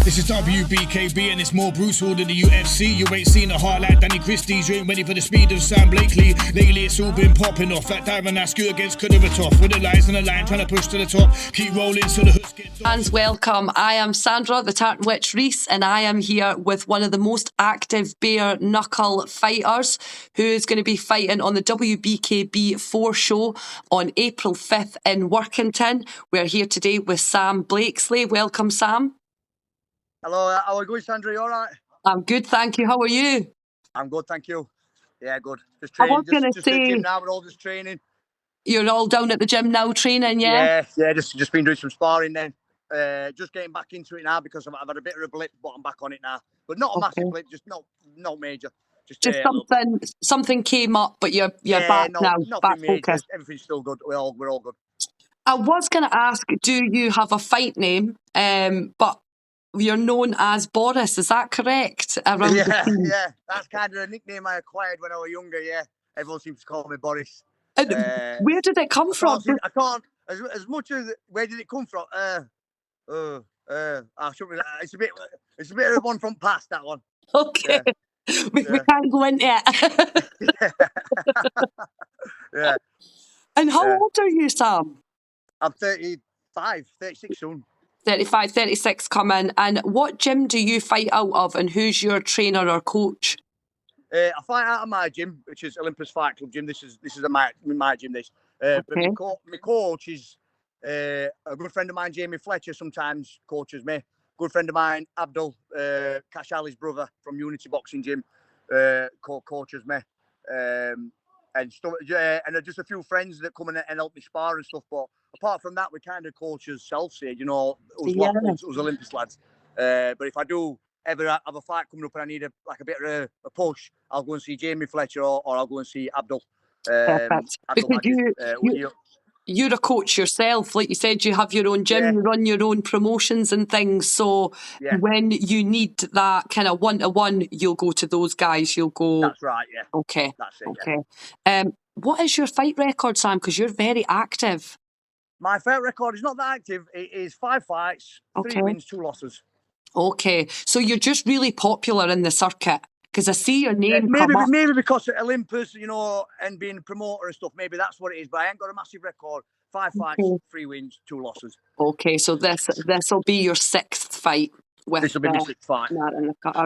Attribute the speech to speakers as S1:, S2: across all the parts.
S1: This is WBKB and it's more brutal than the UFC. You ain't seen a heart like Danny Christie's. You ain't ready for the speed of Sam Blakesley. Lately it's all been popping off. That Darren Askew against Kudermatov. With the lies on the line, trying to push to the top. Keep rolling so the hooks get top.
S2: Fans, welcome. I am Sandra, the Tartan Witch Reese, and I am here with one of the most active bare knuckle fighters who is going to be fighting on the WBKB 4 show on April 5th in Workington. We're here today with Sam Blakesley. Welcome, Sam.
S3: Hello, how are you going, Sandra? You all right?
S2: I'm good, thank you. How are you?
S3: I'm good, thank you. Yeah, good. Just training. Just at the gym now. We're all just training.
S2: You're all down at the gym now training, yeah?
S3: Yeah. Just been doing some sparring then. Just getting back into it now because I've had a bit of a blip, but I'm back on it now. But not a massive blip, just not major. Just
S2: something came up, but you're back now.
S3: Nothing
S2: back
S3: major.
S2: focused.
S3: Everything's still good. We're all good.
S2: I was going to ask, do you have a fight name? But you're known as Boris, is that correct?
S3: Yeah. That's kind of a nickname I acquired when I was younger, yeah. Everyone seems to call me Boris.
S2: Where did it come from?
S3: I can't, as much as, where did it come from? I shouldn't. It's a bit of one from past, that one.
S2: Okay. Yeah. We can't go into it.
S3: Yeah.
S2: And how old are you, Sam?
S3: I'm 35, 36 soon.
S2: 35, 36 coming. And what gym do you fight out of, and who's your trainer or coach?
S3: I fight out of my gym, which is Olympus Fight Club gym. This is my gym. But my coach is a good friend of mine, Jamie Fletcher. Sometimes coaches me. Good friend of mine, Abdul Cash Ali's brother from Unity Boxing Gym, coaches me. And just a few friends that come and help me spar and stuff. But apart from that, we kind of coach ourselves here, us Olympus lads. But if I do ever have a fight coming up and I need a bit of a push, I'll go and see Jamie Fletcher or I'll go and see Abdul.
S2: Perfect. Because you're a coach yourself. Like you said, you have your own gym, you run your own promotions and things. So when you need that kind of one-to-one, you'll go to those guys. You'll go...
S3: That's right, yeah.
S2: Okay.
S3: That's it,
S2: okay. Yeah. What is your fight record, Sam? Because you're very active.
S3: My fight record is not that active. It is 5 fights, 3 wins, 2 losses.
S2: Okay. So you're just really popular in the circuit. Because I see your name come up.
S3: Maybe because of Olympus, and being a promoter and stuff. Maybe that's what it is. But I ain't got a massive record. 5 fights, 3 wins, 2 losses.
S2: Okay, so this will be your 6th fight.
S3: This will be my 6th fight.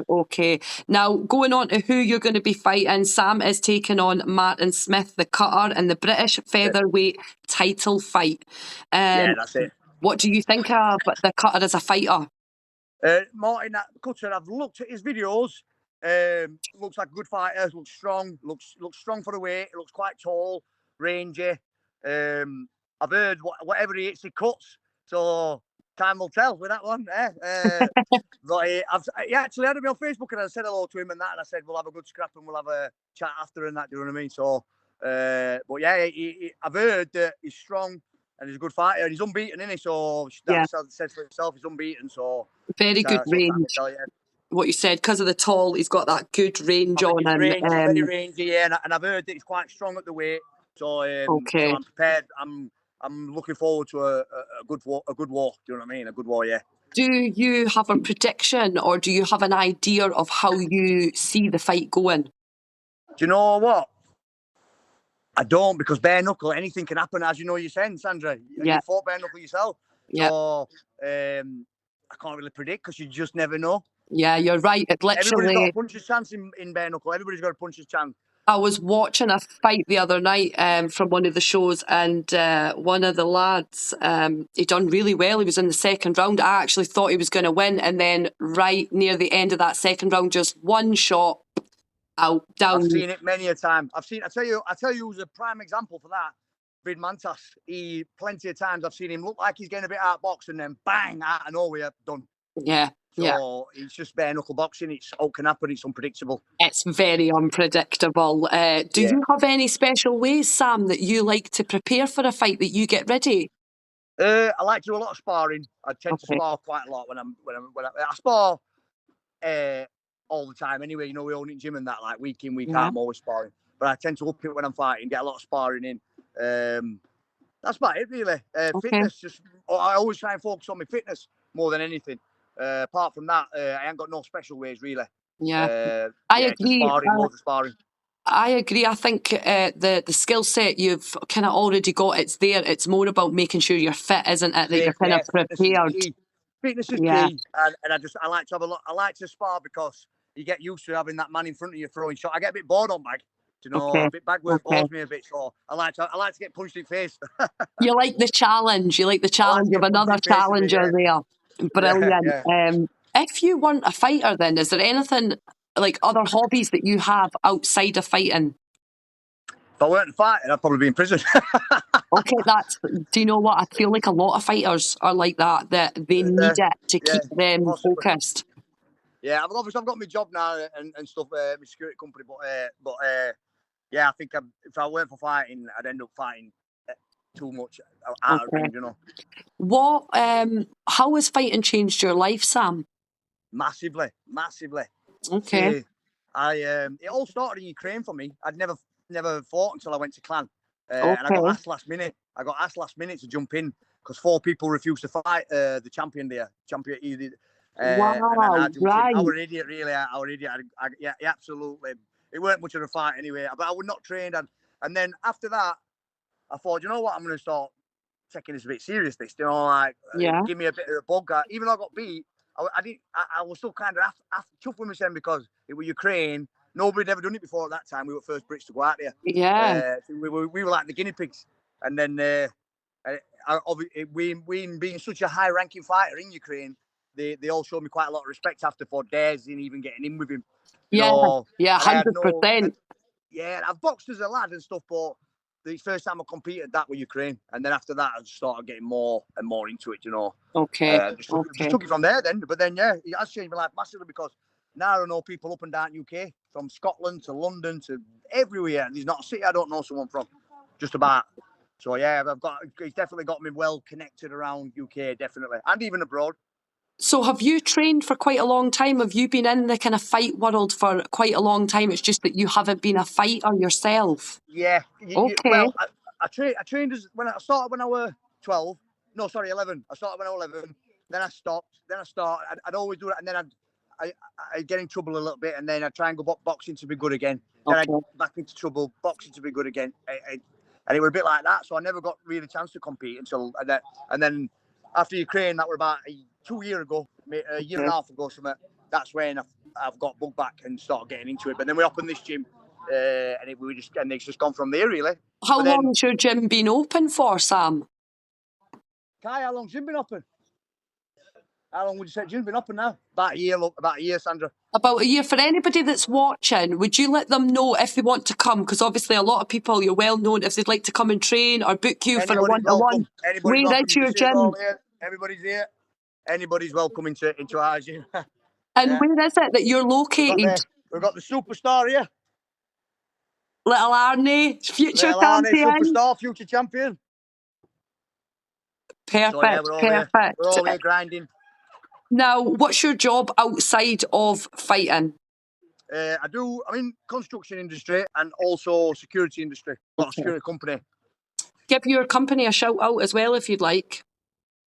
S2: Okay. Now, going on to who you're going to be fighting, Sam is taking on Martin Smith, the cutter, in the British featherweight title fight.
S3: Yeah, that's it.
S2: What do you think of the cutter as a fighter?
S3: Martin Cutter, I've looked at his videos. Looks like a good fighter. Looks strong. Looks strong for the weight. Looks quite tall, rangy. I've heard whatever he hits, he cuts. So time will tell with that one. But I've actually had him on Facebook and I said hello to him and that, and I said we'll have a good scrap and we'll have a chat after and that. Do you know what I mean? So, but yeah, I've heard that he's strong and he's a good fighter and he's unbeaten, isn't he? So that says for himself, he's unbeaten. So
S2: very good range. What you said, because of the tall, he's got that good range on him.
S3: Very rangy, yeah. And I've heard that he's quite strong at the weight. So, so I'm prepared. I'm looking forward to a good war. Do you know what I mean? A good war, yeah.
S2: Do you have a prediction, or do you have an idea of how you see the fight going?
S3: Do you know what? I don't, because bare knuckle, anything can happen, as you know, you're saying, Sandra. You fought bare knuckle yourself. So I can't really predict because you just never know.
S2: Yeah, you're right. It literally...
S3: Everybody's got a puncher's chance in bare knuckle. Everybody's got a puncher's chance.
S2: I was watching a fight the other night from one of the shows, and one of the lads, he done really well. He was in the 2nd round. I actually thought he was going to win, and then right near the end of that 2nd round, just one shot out, down.
S3: I've seen it many a time. I tell you who's a prime example for that. Vid Mantas. Plenty of times I've seen him look like he's getting a bit outboxed and then bang, out of nowhere, done.
S2: Yeah.
S3: So it's just bare knuckle boxing. It's all can happen. It's unpredictable.
S2: It's very unpredictable. Do you have any special ways, Sam, that you like to prepare for a fight, that you get ready?
S3: I like to do a lot of sparring. I tend to spar quite a lot when I spar all the time. Anyway, we own it in gym and that, like week in, week out. I'm always sparring, but I tend to up it when I'm fighting. Get a lot of sparring in. That's about it, really. Fitness. I always try and focus on my fitness more than anything. Apart from that, I ain't got no special ways really.
S2: Yeah, I agree.
S3: Sparring, loads of sparring.
S2: I agree. I think the skill set you've kind of already got, it's there. It's more about making sure you're fit, isn't it? That you're kind of prepared.
S3: Fitness is key, and I like to have a lot. I like to spar because you get used to having that man in front of you throwing shot. I get a bit bored on bag, you know. A bit bag work bores me a bit, so I like to get punched in the face.
S2: You like the challenge. You like the challenge of another challenger there. Brilliant.
S3: Yeah.
S2: If you weren't a fighter, then is there anything like other hobbies that you have outside of fighting?
S3: If I weren't fighting, I'd probably be in prison.
S2: Okay, do you know what? I feel like a lot of fighters are like that they need it to keep them focused.
S3: Yeah, obviously I've got my job now and stuff, my security company, but yeah, I think if I weren't for fighting, I'd end up fighting too much out of the ring, you know.
S2: What? How has fighting changed your life, Sam?
S3: Massively.
S2: Okay.
S3: See, it all started in Ukraine for me. I'd never fought until I went to Clan, and I got asked last minute. To jump in because 4 people refused to fight the champion there.
S2: Wow, right.
S3: I was an idiot, really. I was an idiot. Yeah, absolutely. It weren't much of a fight anyway, but I would not train. And then after that, I thought, you know what, I'm going to start taking this a bit serious. You know, like give me a bit of a bug. Even though I got beat, I was still kind of chuffed with myself because it was Ukraine. Nobody had ever done it before at that time. We were first Brits to go out there.
S2: Yeah.
S3: So we were like the guinea pigs. And then we being such a high-ranking fighter in Ukraine, they all showed me quite a lot of respect after for dares in even getting in with him.
S2: Yeah, 100%.
S3: Yeah, I've boxed as a lad and stuff, but the first time I competed, that was Ukraine. And then after that, I just started getting more and more into it, you know. Just took it from there then. But then, yeah, it has changed my life massively because now I know people up and down UK, from Scotland to London to everywhere. There's not a city I don't know someone from, just about. So, yeah, it's definitely got me well connected around UK, definitely. And even abroad.
S2: So have you trained for quite a long time? Have you been in the kind of fight world for quite a long time? It's just that you haven't been a fighter yourself.
S3: Yeah.
S2: Okay.
S3: Well, I trained when I started when I was 12. No, sorry, 11. I started when I was 11. Then I stopped. Then I started. I'd always do it. And then I'd get in trouble a little bit. And then I'd try and go boxing to be good again. Then I'd back into trouble, boxing to be good again. And it was a bit like that. So I never got really a chance to compete until... And then after Ukraine, that was about 2 years ago, a year and a half ago, something. That's when I've got booked back and started getting into it. But then we opened this gym, and it's just gone from there, really.
S2: How long has your gym been open for, Sam?
S3: Kai, how long's gym been open? How long would you say gym's been open now? About a year, Sandra.
S2: About a year. For anybody that's watching, would you let them know if they want to come? Because obviously a lot of people, you're well known, if they'd like to come and train or book you for a one-to-one. Where is your gym?
S3: Everybody's here. Anybody's welcome into our gym.
S2: And where is it that you're located?
S3: We've got the superstar here.
S2: Little Arnie, future champion.
S3: Superstar, future champion.
S2: Perfect,
S3: so, yeah, we're all here grinding.
S2: Now, what's your job outside of fighting?
S3: I'm in construction industry and also security industry. Got a security company.
S2: Give your company a shout out as well if you'd like.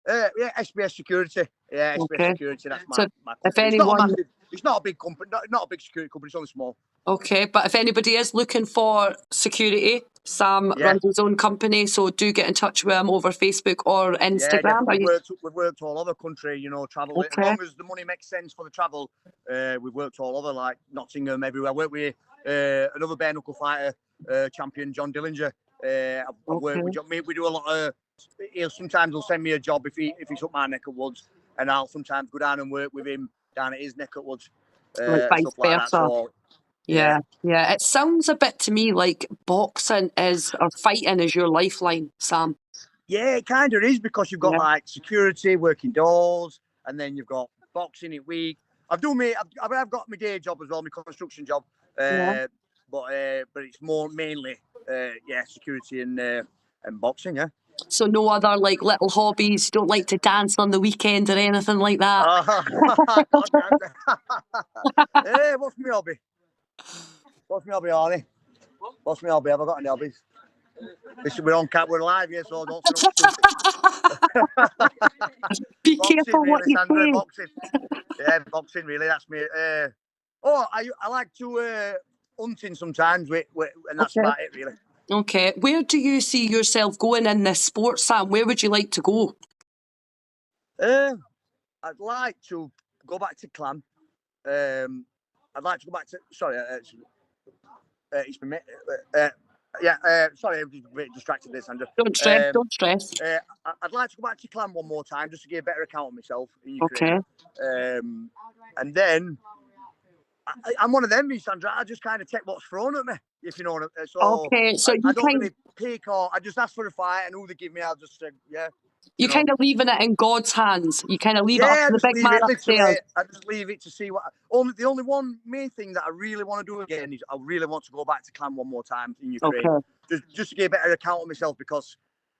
S3: Yeah, SBS Security. Yeah, SBS Security. That's my company.
S2: If anyone...
S3: It's not a big company, not a big security company. It's only small.
S2: Okay, but if anybody is looking for security, Sam runs his own company, so do get in touch with him over Facebook or Instagram.
S3: Yeah, we've worked all over the country, you know, travel. Okay. As long as the money makes sense for the travel, we've worked all over, like Nottingham, everywhere. I worked with another bare knuckle fighter champion, John Dillinger. I've worked with John. We do a lot of... Sometimes he'll send me a job if he's up my neck of woods, and I'll sometimes go down and work with him down at his neck of woods. Stuff like that. So,
S2: yeah. It sounds a bit to me like boxing or fighting is your lifeline, Sam.
S3: Yeah, it kind of is because you've got like security, working doors, and then you've got boxing at week. I've got my day job as well, my construction job. But it's more mainly security and boxing. Yeah.
S2: So no other like little hobbies? You don't like to dance on the weekend or anything like that?
S3: Hey, what's my hobby? Arnie? What's my hobby? Have I got any hobbies? Listen, we're on cap, we're live here, so don't say
S2: Be
S3: boxing,
S2: careful
S3: really,
S2: what you
S3: Sandra,
S2: say.
S3: boxing. Yeah, boxing, really, that's me. I like to hunting sometimes, and that's about it, really.
S2: Okay. Where do you see yourself going in this sport, Sam? Where would you like to go?
S3: I'd like to go back to clan. I'd like to go back to. Sorry, it's been. Sorry, I'm just a bit distracted there, Sandra.
S2: Don't stress. Don't stress.
S3: I'd like to go back to clan one more time just to get a better account of myself in
S2: Okay.
S3: Ukraine. And then I'm one of them, Sandra. I just kind of take what's thrown at me, if you know what I mean. So
S2: Okay. So
S3: I don't really pick, or I just ask for a fight, and who they give me, I'll just say, yeah.
S2: You kind of leaving it in God's hands. You kind of leave it up to the big man upstairs.
S3: I just leave it to see what. The only one main thing that I really want to do again is I really want to go back to clan one more time in Ukraine.
S2: Okay.
S3: Just to get a better account of myself, because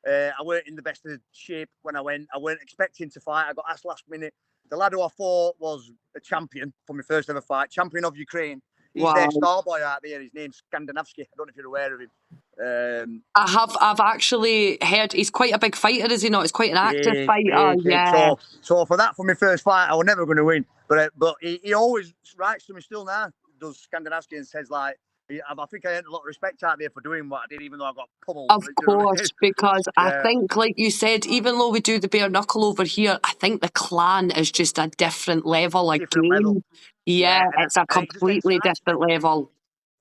S3: I weren't in the best of shape when I went. I weren't expecting to fight. I got asked last minute. The lad who I fought was a champion for my first ever fight, champion of Ukraine. He's their star boy out there. His name's Skandinavsky. I don't know if you're aware of him.
S2: I've actually heard he's quite a big fighter, is he not? He's quite an active fighter. Yeah.
S3: So for my first fight, I was never going to win. But he always writes to me still now, does Skandinavsky, and says like, I think I earned a lot of respect out there for doing what I did, even though I got pummeled.
S2: Of course, because I think, like you said, even though we do the bare knuckle over here, I think the clan is just a different level again. Yeah, it's a completely different level.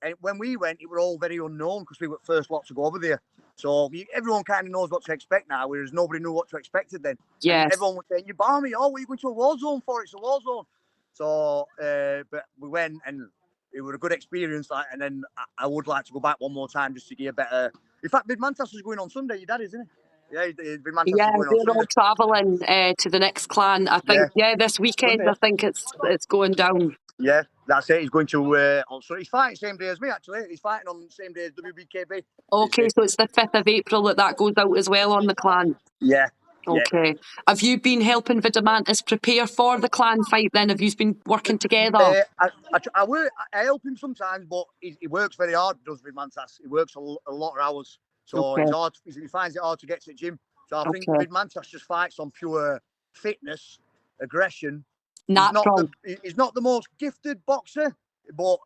S3: And when we went, it were all very unknown because we were first lot to go over there. So everyone kind of knows what to expect now, whereas nobody knew what to expect then.
S2: Yes.
S3: And everyone was saying, "You balmy, what are you going to a war zone for? It's a war zone." So, but we went, and it was a good experience. And then I would like to go back one more time just to get a better. In fact, Big Mantas is going on Sunday. Your dad, isn't it? Yeah, Big Mantas is going on Sunday.
S2: They're all travelling to the next clan. I think, this weekend. Sunday. I think it's going down.
S3: Yeah, that's it. He's going to. So he's fighting same day as me. Actually, he's fighting on the same day as WBKB.
S2: Okay, so it's the 5th of April that goes out as well on the clan.
S3: Yeah.
S2: Okay. Yeah. Have you been helping Vidamantas prepare for the clan fight then? Have you been working together?
S3: I help him sometimes, but he works very hard, does Vidamantas. He works a lot of hours. So it's hard, he finds it hard to get to the gym. So I think Vidamantas just fights on pure fitness, aggression.
S2: Natural.
S3: He's not the most gifted boxer, but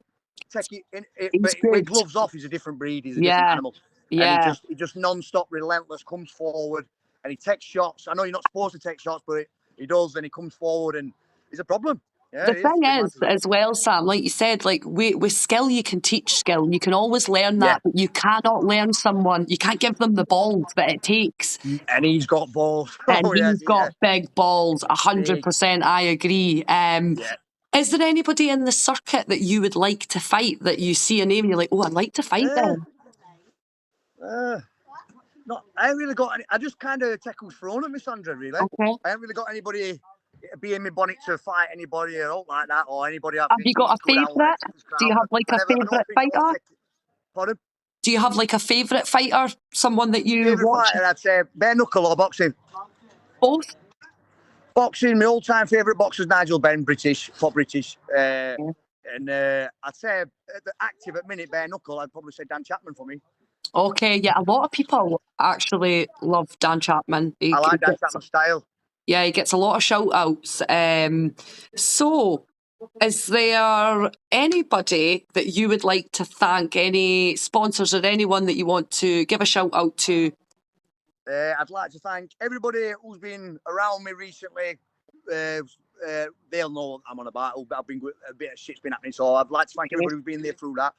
S3: with gloves off, he's a different breed. He's a different animal. Yeah. And he just non-stop, relentless, comes forward, and he takes shots. I know you're not supposed to take shots, but he does, and he comes forward, and he's a problem. Yeah,
S2: the thing is, as well, Sam, like you said, like with skill, you can teach skill. You can always learn that, but you cannot learn someone. You can't give them the balls that it takes.
S3: And he's got balls.
S2: And he's got big balls. 100%. I agree. Is there anybody in the circuit that you would like to fight, that you see a name and you're like, oh, I'd like to fight them?
S3: No, I ain't really got any. I just kind of take who's thrown at me, Sandra, really.
S2: Okay.
S3: I haven't really got anybody be in my bonnet to fight anybody or not like that, or anybody.
S2: Have you got a favourite? Do you have like a favourite fighter?
S3: Pardon?
S2: Do you have like a favourite fighter? Someone that you watch?
S3: Fighter, I'd say bare knuckle or boxing.
S2: Both?
S3: Boxing, my all-time favourite boxer is Nigel Benn, British, top British. And I'd say the active at minute bare knuckle, I'd probably say Dan Chapman for me.
S2: Okay, yeah, a lot of people actually love Dan Chapman.
S3: I like Dan Chapman's style.
S2: Yeah, he gets a lot of shout-outs. So, is there anybody that you would like to thank, any sponsors or anyone that you want to give a shout-out to?
S3: I'd like to thank everybody who's been around me recently. They'll know what I'm on about. I've been a bit of shit's been happening, so I'd like to thank everybody who's been there through that.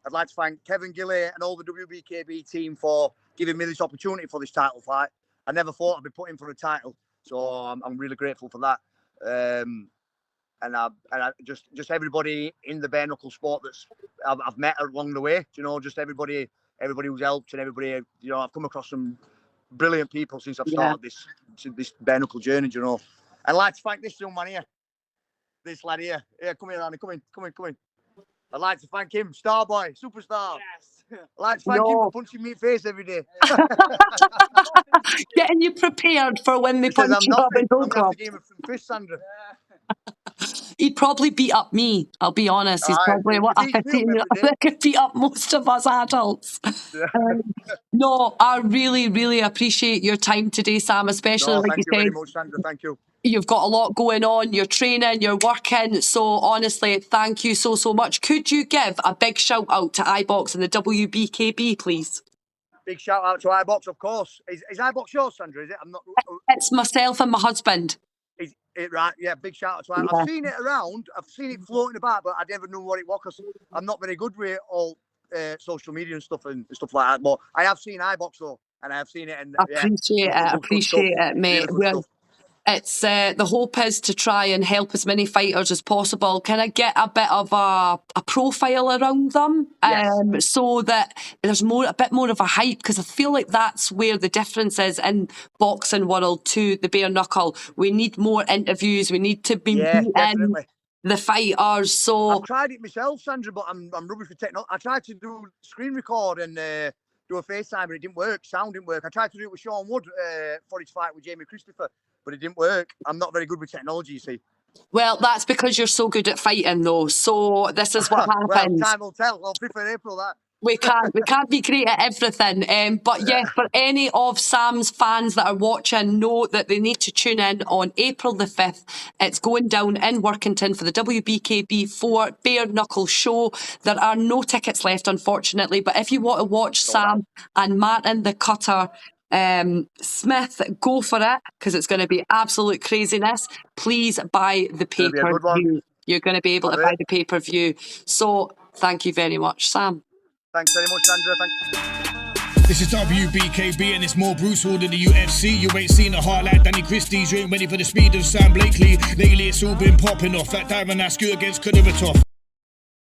S3: I'd like to thank Kevin Gilley and all the WBKB team for giving me this opportunity for this title fight. I never thought I'd be put in for a title, so I'm really grateful for that. And I just everybody in the bare knuckle sport I've met along the way. You know, just everybody who's helped, and everybody. You know, I've come across some brilliant people since I've started this bare knuckle journey. You know, and I'd like to thank this young man here, this lad here. Yeah, come here, Andy. Come in. I'd like to thank him, star boy, superstar. Yes. I'd like to thank him for punching me in the face every day.
S2: Getting you prepared for when they punch you up in Gold Club.
S3: I'm the game of fish, Sandra.
S2: He'd probably beat up me, I'll be honest. He's probably what a 15-year-old that could beat up most of us adults. No, I really, really appreciate your time today, Sam, especially like you said.
S3: Thank you very much, Sandra. Thank you.
S2: You've got a lot going on, you're training, you're working, so honestly, thank you so, so much. Could you give a big shout out to iBox and the WBKB, please?
S3: Big shout out to iBox, of course. Is iBox yours, Sandra? Is it? I'm not.
S2: It's myself and my husband.
S3: Is it right? Yeah, big shout out to iBox. Yeah. I've seen it around, I've seen it floating about, but I never knew what it was because I'm not very good with all social media and stuff like that. But I have seen iBox though, and I have seen it. And
S2: appreciate it, mate. It's the hope is to try and help as many fighters as possible. Can I get a bit of a profile around them, so that there's a bit more of a hype? Because I feel like that's where the difference is in boxing world to the bare knuckle. We need more interviews. We need to be meeting the fighters. So
S3: I've tried it myself, Sandra, but I'm rubbish with technology. I tried to do screen record and do a FaceTime, but it didn't work. Sound didn't work. I tried to do it with Sean Wood for his fight with Jamie Christopher, but it didn't work. I'm not very good with technology, you see.
S2: Well, that's because you're so good at fighting, though. So this is what happens.
S3: Well, time will tell. Well, 5th of April, that.
S2: We can't be great at everything. But yes, for any of Sam's fans that are watching, know that they need to tune in on April the 5th. It's going down in Workington for the WBKB 4 Bare Knuckle show. There are no tickets left, unfortunately. But if you want to watch Sam and Martin the Cutter Smith go for it, because it's going to be absolute craziness, please buy the pay-per-view. You're going to be able to buy the pay-per-view. So thank you very much, Sam.
S3: Thanks very much, Sandra.
S1: This is WBKB and it's more brutal than the UFC. You ain't seen a heart like Danny Christie's. You ain't ready for the speed of Sam Blakesley. Lately it's all been popping off. That Darren Askew against Kudermatov.